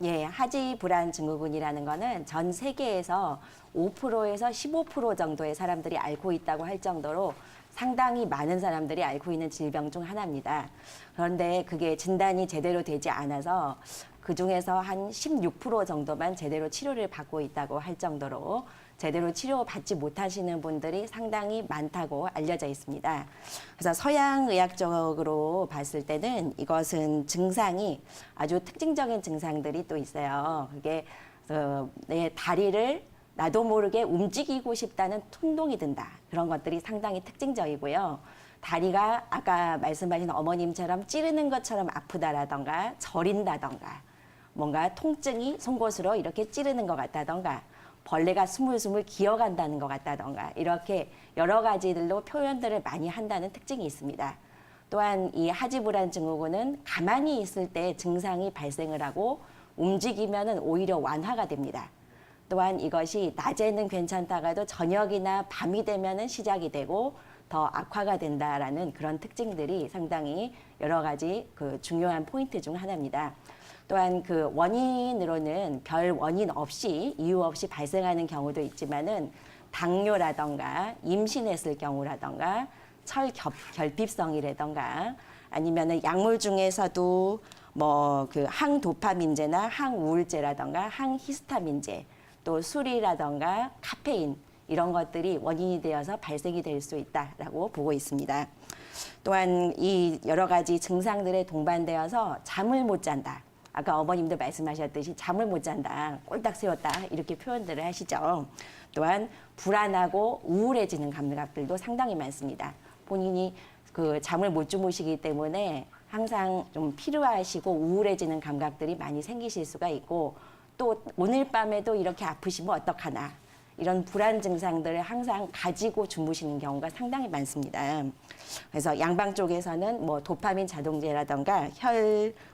예, 하지 불안 증후군이라는 거는 전 세계에서 5%에서 15% 정도의 사람들이 앓고 있다고 할 정도로 상당히 많은 사람들이 앓고 있는 질병 중 하나입니다. 그런데 그게 진단이 제대로 되지 않아서 그중에서 한 16% 정도만 제대로 치료를 받고 있다고 할 정도로 제대로 치료받지 못하시는 분들이 상당히 많다고 알려져 있습니다. 그래서 서양의학적으로 봤을 때는 이것은 증상이 아주 특징적인 증상들이 또 있어요. 그게 내 다리를 나도 모르게 움직이고 싶다는 충동이 든다. 그런 것들이 상당히 특징적이고요. 다리가 아까 말씀하신 어머님처럼 찌르는 것처럼 아프다라던가 저린다던가 뭔가 통증이 송곳으로 이렇게 찌르는 것 같다던가 벌레가 스물스물 기어간다는 것 같다던가 이렇게 여러 가지들로 표현들을 많이 한다는 특징이 있습니다. 또한 이 하지불안 증후군은 가만히 있을 때 증상이 발생을 하고 움직이면은 오히려 완화가 됩니다. 또한 이것이 낮에는 괜찮다가도 저녁이나 밤이 되면은 시작이 되고 더 악화가 된다라는 그런 특징들이 상당히 여러 가지 그 중요한 포인트 중 하나입니다. 또한 그 원인으로는 별 원인 없이 이유 없이 발생하는 경우도 있지만은 당뇨라던가 임신했을 경우라던가 철결핍성이라던가 아니면은 약물 중에서도 뭐 그 항도파민제나 항우울제라던가 항히스타민제 또 술이라던가 카페인 이런 것들이 원인이 되어서 발생이 될 수 있다라고 보고 있습니다. 또한 이 여러 가지 증상들에 동반되어서 잠을 못 잔다. 아까 어머님도 말씀하셨듯이 잠을 못 잔다, 꼴딱 세웠다 이렇게 표현들을 하시죠. 또한 불안하고 우울해지는 감각들도 상당히 많습니다. 본인이 그 잠을 못 주무시기 때문에 항상 좀 피로하시고 우울해지는 감각들이 많이 생기실 수가 있고 또 오늘 밤에도 이렇게 아프시면 어떡하나 이런 불안 증상들을 항상 가지고 주무시는 경우가 상당히 많습니다. 그래서 양방 쪽에서는 뭐 도파민 자동제라든가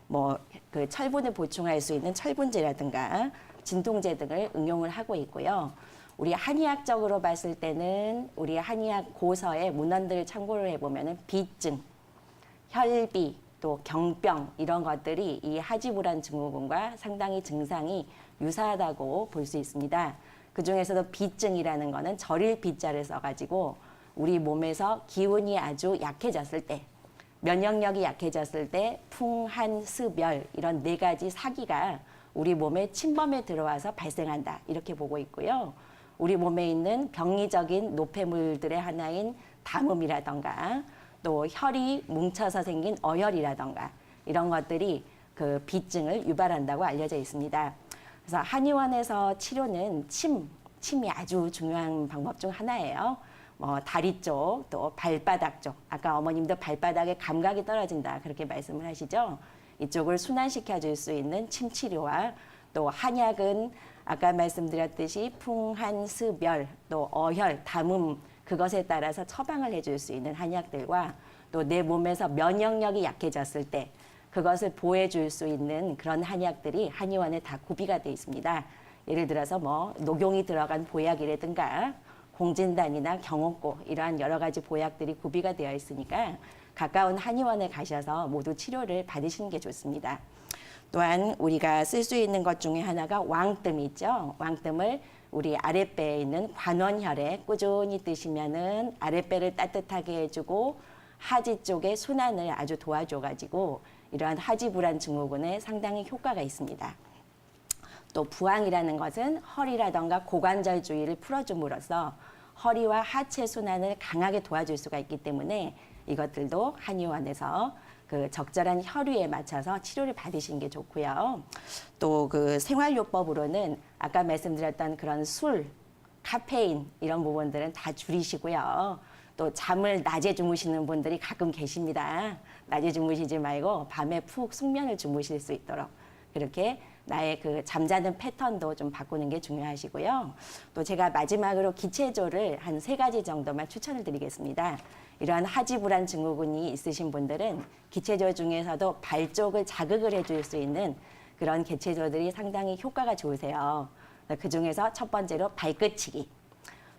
뭐 그 철분을 보충할 수 있는 철분제라든가 진통제 등을 응용을 하고 있고요. 우리 한의학적으로 봤을 때는 우리 한의학 고서의 문헌들을 참고를 해보면은 비증, 혈비, 또 경병 이런 것들이 이 하지불안 증후군과 상당히 증상이 유사하다고 볼 수 있습니다. 그 중에서도 비증이라는 거는 절일 비자를 써가지고 우리 몸에서 기운이 아주 약해졌을 때, 면역력이 약해졌을 때 풍한, 습열 이런 네 가지 사기가 우리 몸에 침범에 들어와서 발생한다 이렇게 보고 있고요. 우리 몸에 있는 병리적인 노폐물들의 하나인 담음이라던가 또 혈이 뭉쳐서 생긴 어혈이라던가 이런 것들이 그 비증을 유발한다고 알려져 있습니다. 그래서 한의원에서 치료는 침이 아주 중요한 방법 중 하나예요. 뭐 다리 쪽, 또 발바닥 쪽. 아까 어머님도 발바닥에 감각이 떨어진다 그렇게 말씀을 하시죠. 이쪽을 순환시켜 줄 수 있는 침 치료와 또 한약은 아까 말씀드렸듯이 풍한, 습열, 또 어혈, 담음 그것에 따라서 처방을 해줄 수 있는 한약들과 또 내 몸에서 면역력이 약해졌을 때 그것을 보호해줄 수 있는 그런 한약들이 한의원에 다 구비가 되어 있습니다. 예를 들어서 뭐 녹용이 들어간 보약이라든가 공진단이나 경옥고 이러한 여러 가지 보약들이 구비가 되어 있으니까 가까운 한의원에 가셔서 모두 치료를 받으시는 게 좋습니다. 또한 우리가 쓸 수 있는 것 중에 하나가 왕뜸이 있죠. 왕뜸을 우리 아랫배에 있는 관원혈에 꾸준히 뜨시면은 아랫배를 따뜻하게 해주고 하지 쪽의 순환을 아주 도와줘가지고 이러한 하지불안 증후군에 상당히 효과가 있습니다. 또 부항이라는 것은 허리라던가 고관절 주위를 풀어줌으로써 허리와 하체 순환을 강하게 도와줄 수가 있기 때문에 이것들도 한의원에서 그 적절한 혈류에 맞춰서 치료를 받으시는 게 좋고요. 또 그 생활요법으로는 아까 말씀드렸던 그런 술, 카페인 이런 부분들은 다 줄이시고요. 또 잠을 낮에 주무시는 분들이 가끔 계십니다. 낮에 주무시지 말고 밤에 푹 숙면을 주무실 수 있도록 그렇게 나의 그 잠자는 패턴도 좀 바꾸는 게 중요하시고요. 또 제가 마지막으로 기체조를 한 3가지 정도만 추천을 드리겠습니다. 이러한 하지불안 증후군이 있으신 분들은 기체조 중에서도 발 쪽을 자극을 해줄 수 있는 그런 기체조들이 상당히 효과가 좋으세요. 그 중에서 첫 번째로 발끝치기.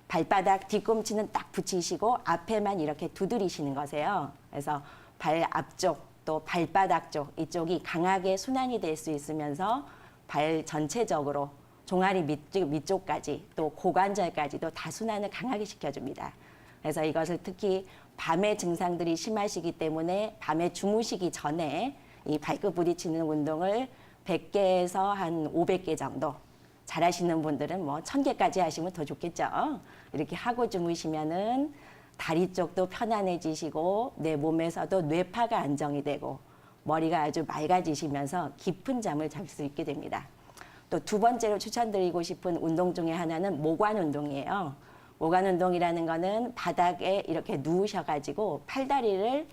발바닥 뒤꿈치는 딱 붙이시고 앞에만 이렇게 두드리시는 거세요. 그래서 발 앞쪽 또 발바닥 쪽 이쪽이 강하게 순환이 될 수 있으면서 발 전체적으로 종아리 밑쪽까지 또 고관절까지도 다 순환을 강하게 시켜줍니다. 그래서 이것을 특히 밤에 증상들이 심하시기 때문에 밤에 주무시기 전에 이 발끝 부딪히는 운동을 100개에서 한 500개 정도, 잘하시는 분들은 뭐 1000개까지 하시면 더 좋겠죠. 이렇게 하고 주무시면은 다리 쪽도 편안해지시고 내 몸에서도 뇌파가 안정이 되고 머리가 아주 맑아지시면서 깊은 잠을 잘 수 있게 됩니다. 또 두 번째로 추천드리고 싶은 운동 중에 하나는 모관 운동이에요. 모관 운동이라는 거는 바닥에 이렇게 누우셔가지고 팔다리를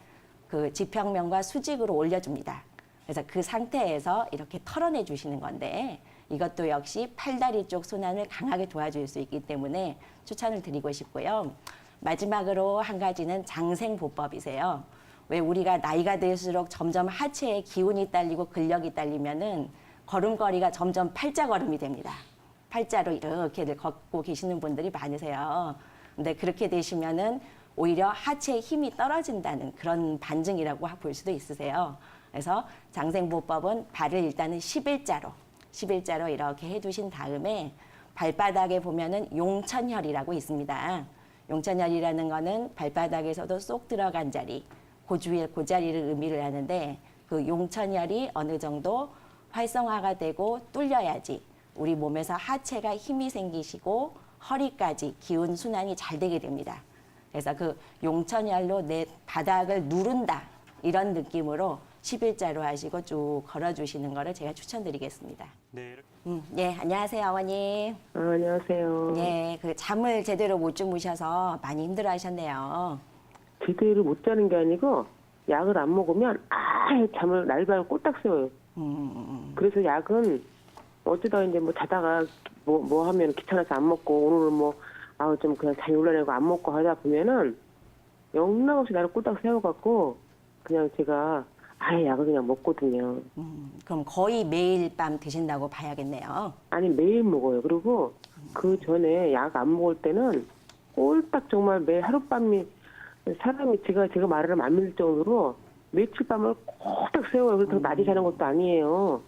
그 지평면과 수직으로 올려줍니다. 그래서 그 상태에서 이렇게 털어내 주시는 건데 이것도 역시 팔다리 쪽 순환을 강하게 도와줄 수 있기 때문에 추천을 드리고 싶고요. 마지막으로 한 가지는 장생보법이세요. 왜 우리가 나이가 들수록 점점 하체에 기운이 딸리고 근력이 딸리면은 걸음걸이가 점점 팔자걸음이 됩니다. 팔자로 이렇게들 걷고 계시는 분들이 많으세요. 근데 그렇게 되시면은 오히려 하체의 힘이 떨어진다는 그런 반증이라고 볼 수도 있으세요. 그래서 장생보법은 발을 일단은 11자로 이렇게 해두신 다음에 발바닥에 보면은 용천혈이라고 있습니다. 용천혈이라는 거는 발바닥에서도 쏙 들어간 자리, 그 자리를 의미를 하는데 그 용천혈이 어느 정도 활성화가 되고 뚫려야지 우리 몸에서 하체가 힘이 생기시고 허리까지 기운 순환이 잘 되게 됩니다. 그래서 그 용천혈로 내 바닥을 누른다 이런 느낌으로 11자로 하시고 쭉 걸어주시는 거를 제가 추천드리겠습니다. 네. 예, 안녕하세요, 어머니. 안녕하세요. 예, 그 잠을 제대로 못 주무셔서 많이 힘들어하셨네요. 제대로 못 자는 게 아니고 약을 안 먹으면 아예 잠을 날밤 꼴딱 새워요. 그래서 약은 어쩌다 이제 뭐 자다가 뭐 하면 귀찮아서 안 먹고 오늘은 뭐 아우 좀 그냥 잠이 올라내고 안 먹고 하다 보면은 영락없이 나를 꼴딱 세워갖고 그냥 제가 아예 약을 그냥 먹거든요. 그럼 거의 매일 밤 드신다고 봐야겠네요. 아니 매일 먹어요. 그리고 그 전에 약 안 먹을 때는 꼴딱 정말 매일 하룻밤이 사람이 제가 말을 하면 안 믿을 정도로 며칠 밤을 꼴딱 세워요. 그래서 낮에 자는 것도 아니에요.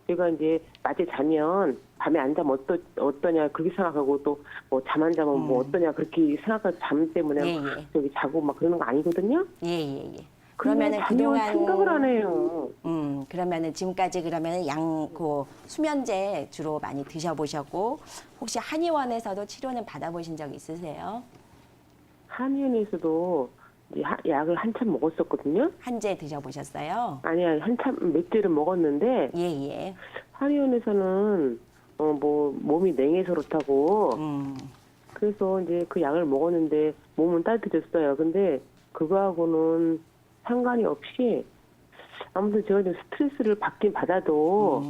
제가 이제 낮에 자면 밤에 안 자면 어떠냐 그렇게 생각하고 또 뭐 잠 안 자면 뭐 어떠냐 그렇게 생각하고 잠 때문에 예, 예. 저기 자고 막 그러는 거 아니거든요. 예. 그러면은 그동안 생각을 안 해요. 그러면은 지금까지 그러면은 그 수면제 주로 많이 드셔보셨고 혹시 한의원에서도 치료는 받아보신 적 있으세요? 한의원에서도 이제 약을 한참 먹었었거든요. 한제 드셔보셨어요? 아니야 한참 몇 개를 먹었는데 예. 한의원에서는 뭐 몸이 냉해서 그렇다고 그래서 이제 그 약을 먹었는데 몸은 따뜻해졌어요. 근데 그거하고는 상관이 없이 아무튼 제가 좀 스트레스를 받긴 받아도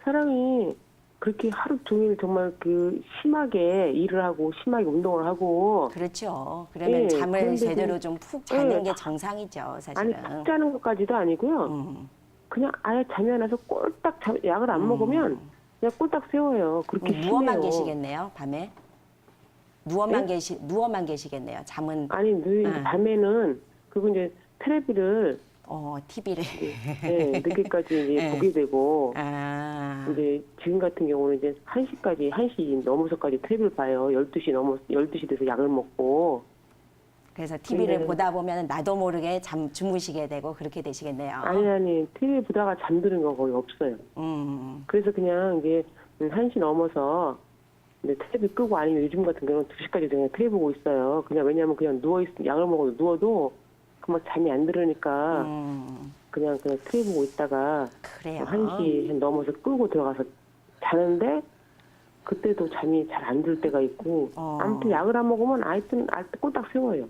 사람이 그렇게 하루 종일 정말 그 심하게 일을 하고 심하게 운동을 하고 그렇죠. 그러면 예, 잠을 그런데도- 제대로 좀 푹 자는 예. 게 정상이죠, 사실은. 아니 푹 자는 것까지도 아니고요. 그냥 아예 잠이 안 와서 꼴딱 약을 안 먹으면 그냥 꼴딱 세워요. 그렇게 누워만 심해요. 계시겠네요, 밤에? 누워만 계시겠네요. 잠은 아니 밤에는 그리고 이제 텔레비를 TV를 네, 늦게까지 이제 네. 보게 되고 네. 이제 지금 같은 경우는 이제 1시 넘어서까지 텔레비를 봐요. 12시 돼서 약을 먹고. 그래서 TV를 네. 보다 보면 나도 모르게 주무시게 되고 그렇게 되시겠네요. 아니 TV 보다가 잠드는 거 거의 없어요. 그래서 그냥 이게 1시 넘어서 이제 텔레비 끄고 아니면 요즘 같은 경우는 2시까지 그냥 텔레비 보고 있어요. 그냥 왜냐면 그냥 약을 먹어도 누워도 그만 잠이 안 들으니까 그냥 텔레비 보고 있다가 그래요. 1시 넘어서 끄고 들어가서 자는데 그때도 잠이 잘 안 들 때가 있고 아무튼 약을 안 먹으면 하여튼 꼴딱 세워요.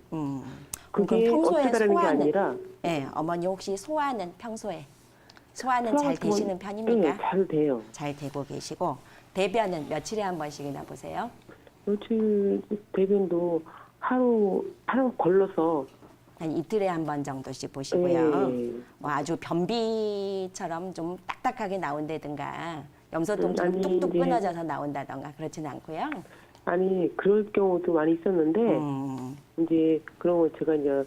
그게 평소에 어쩌다라는 게 아니라 네, 어머니 혹시 소화는 평소에 소화는 잘 소화가 되시는 편입니까? 네, 잘 돼요. 잘 되고 계시고 대변은 며칠에 한 번씩이나 보세요? 며칠 대변도 하루 걸러서 한 이틀에 한 번 정도씩 보시고요. 네. 뭐 아주 변비처럼 좀 딱딱하게 나온다든가 염소똥처럼 아니, 뚝뚝 이제- 끊어져서 나온다든가 그렇지는 않고요. 아니 그럴 경우도 많이 있었는데 이제 그런 거 제가 이제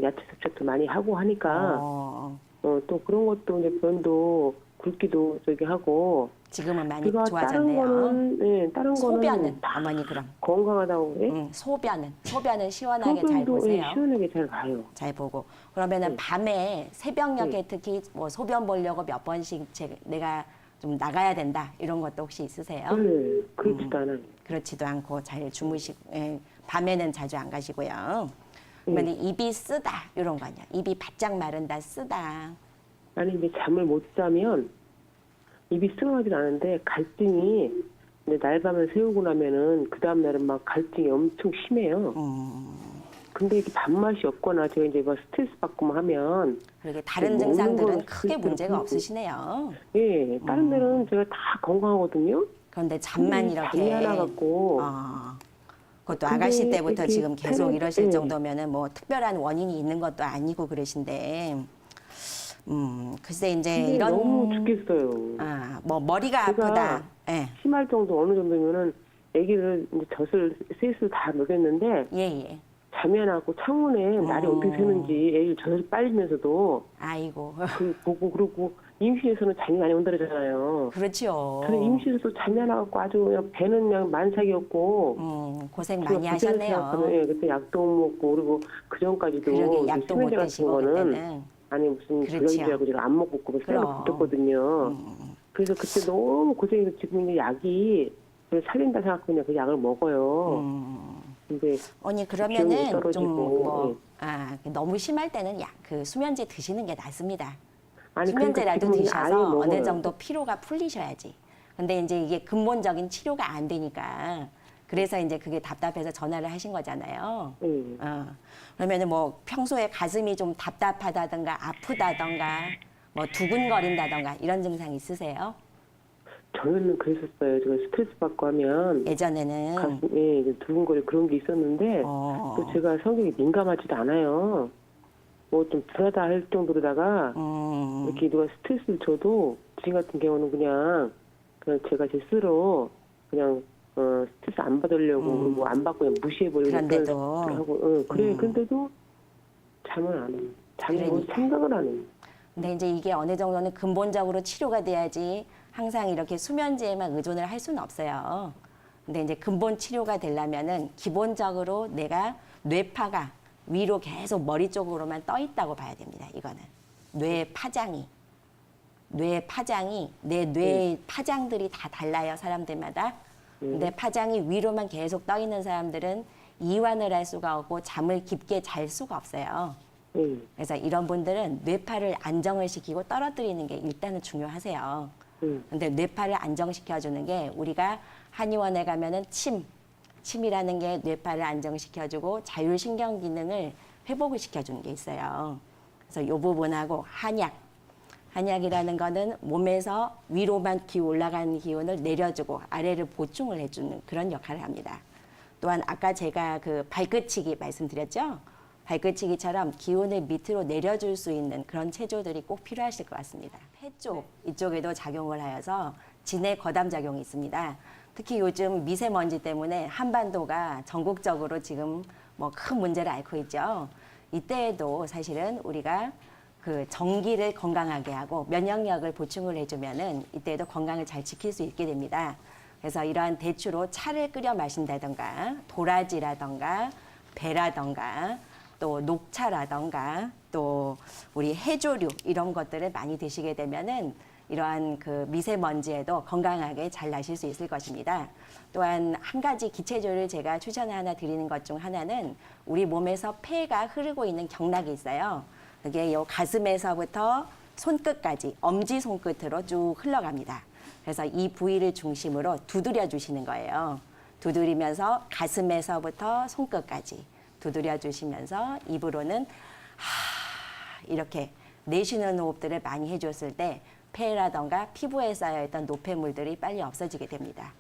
야채 섭취도 많이 하고 하니까 어, 또 그런 것도 이제 변도 굵기도 저기 하고. 지금은 많이 제가 좋아졌네요. 다른 소변은 거는 다 어머니 그럼 건강하다고 그래? 소변은 시원하게 잘 소변도 보세요. 시원하게 잘 가요. 잘 보고 그러면은 네. 밤에 새벽녘에 네. 특히 뭐 소변 보려고 몇 번씩 내가 좀 나가야 된다 이런 것도 혹시 있으세요? 네, 그렇지도 않아요. 그렇지도 않고 잘 주무시고 밤에는 자주 안 가시고요. 그러면 입이 쓰다 이런 거 아니야? 입이 바짝 마른다 쓰다. 아니 이제 잠을 못 자면 입이 쓰러지는 않은데 갈증이 근데 날밤을 새우고 나면은 그 다음 날은 막 갈증이 엄청 심해요. 근데 이게 밥맛이 없거나 제가 이제 뭐 스트레스 받고 하면 그렇게 다른 먹는 증상들은 건 크게 그렇게 문제가 그렇고. 없으시네요. 예, 다른 데는 제가 다 건강하거든요. 그런데 잠만 근데 이렇게 잠이 하나 갖고 그것도 근데 아가씨 때부터 이렇게 지금 계속 이러실 예. 정도면은 뭐 특별한 원인이 있는 것도 아니고 그러신데 글쎄 이제 근데 이런 너무 죽겠어요. 뭐 머리가 제가 아프다. 예. 심할 정도 어느 정도면은 아기를 이제 셋을 다 먹였는데 예. 잠이 안 와고 창문에 날이 어떻게 새는지 애를 젖을 빨리면서도 아이고. 그 보고 그러고 임신에서는 잠이 많이 온다 그러잖아요. 그렇죠. 저는 임신에서도 잠이 안 와갖고 아주 그냥 배는 그냥 만삭이었고 고생 많이 하셨네요. 예, 그때 약도 못 먹고 그리고 그 전까지도 그러게 약도 못 수면제 같은 드시고 거는 그때는. 아니 무슨 그렇지요. 불연제라고 제가 안 먹고 그걸 그럼. 쌤을 붙었거든요. 그래서 그때 너무 고생해서 지금 이제 약이 저를 살린다 생각하고 그냥 그 약을 먹어요. 근데 언니 기운이 그러면은 떨어지고, 좀 너무 심할 때는 그 수면제 드시는 게 낫습니다. 아니 수면제라도 그러니까 지금 아예 드셔서 어느 먹어요. 정도 피로가 풀리셔야지. 근데 이제 이게 근본적인 치료가 안 되니까 그래서 이제 그게 답답해서 전화를 하신 거잖아요. 그러면은 뭐 평소에 가슴이 좀 답답하다던가 아프다던가 뭐 두근거린다던가 이런 증상 있으세요? 저는 그랬었어요. 제가 스트레스 받고 하면 예전에는 가슴에 이제 두근거리 그런 게 있었는데 또 제가 성격이 민감하지도 않아요. 뭐 좀 불하다 할 정도로다가 이렇게 누가 스트레스를 줘도 지금 같은 경우는 그냥 제가 제 스스로 그냥 스트레스 안 받으려고 뭐 안 받고 그냥 무시해버리고 그런데도. 하고 그래 근데도 잠을 안 해요. 잠을 뭐 그러니까. 생각을 안 해요. 근데 이제 이게 어느 정도는 근본적으로 치료가 돼야지 항상 이렇게 수면제에만 의존을 할 수는 없어요. 근데 이제 근본 치료가 되려면은 기본적으로 내가 뇌파가 위로 계속 머리 쪽으로만 떠 있다고 봐야 됩니다. 이거는 뇌 파장이 내 뇌 파장들이 다 달라요. 사람들마다. 근데 파장이 위로만 계속 떠 있는 사람들은 이완을 할 수가 없고 잠을 깊게 잘 수가 없어요. 그래서 이런 분들은 뇌파를 안정을 시키고 떨어뜨리는 게 일단은 중요하세요. 근데 뇌파를 안정시켜주는 게 우리가 한의원에 가면은 침이라는 게 뇌파를 안정시켜주고 자율신경 기능을 회복을 시켜주는 게 있어요. 그래서 이 부분하고 한약이라는 거는 몸에서 위로만 올라가는 기운을 내려주고 아래를 보충을 해주는 그런 역할을 합니다. 또한 아까 제가 그 발끝치기 말씀드렸죠? 발끝치기처럼 기운을 밑으로 내려줄 수 있는 그런 체조들이 꼭 필요하실 것 같습니다. 폐 쪽, 이쪽에도 작용을 하여서 진해 거담 작용이 있습니다. 특히 요즘 미세먼지 때문에 한반도가 전국적으로 지금 뭐 큰 문제를 앓고 있죠. 이때에도 사실은 우리가 그 전기를 건강하게 하고 면역력을 보충을 해주면은 이때에도 건강을 잘 지킬 수 있게 됩니다. 그래서 이러한 대추로 차를 끓여 마신다던가 도라지라던가 배라던가 또 녹차라던가 또 우리 해조류 이런 것들을 많이 드시게 되면은 이러한 그 미세먼지에도 건강하게 잘 나실 수 있을 것입니다. 또한 한 가지 기체조를 제가 추천을 하나 드리는 것 중 하나는 우리 몸에서 폐가 흐르고 있는 경락이 있어요. 그게 요 가슴에서부터 손끝까지 엄지 손끝으로 쭉 흘러갑니다. 그래서 이 부위를 중심으로 두드려 주시는 거예요. 두드리면서 가슴에서부터 손끝까지 두드려 주시면서 입으로는 이렇게 내쉬는 호흡들을 많이 해줬을 때 폐라던가 피부에 쌓여있던 노폐물들이 빨리 없어지게 됩니다.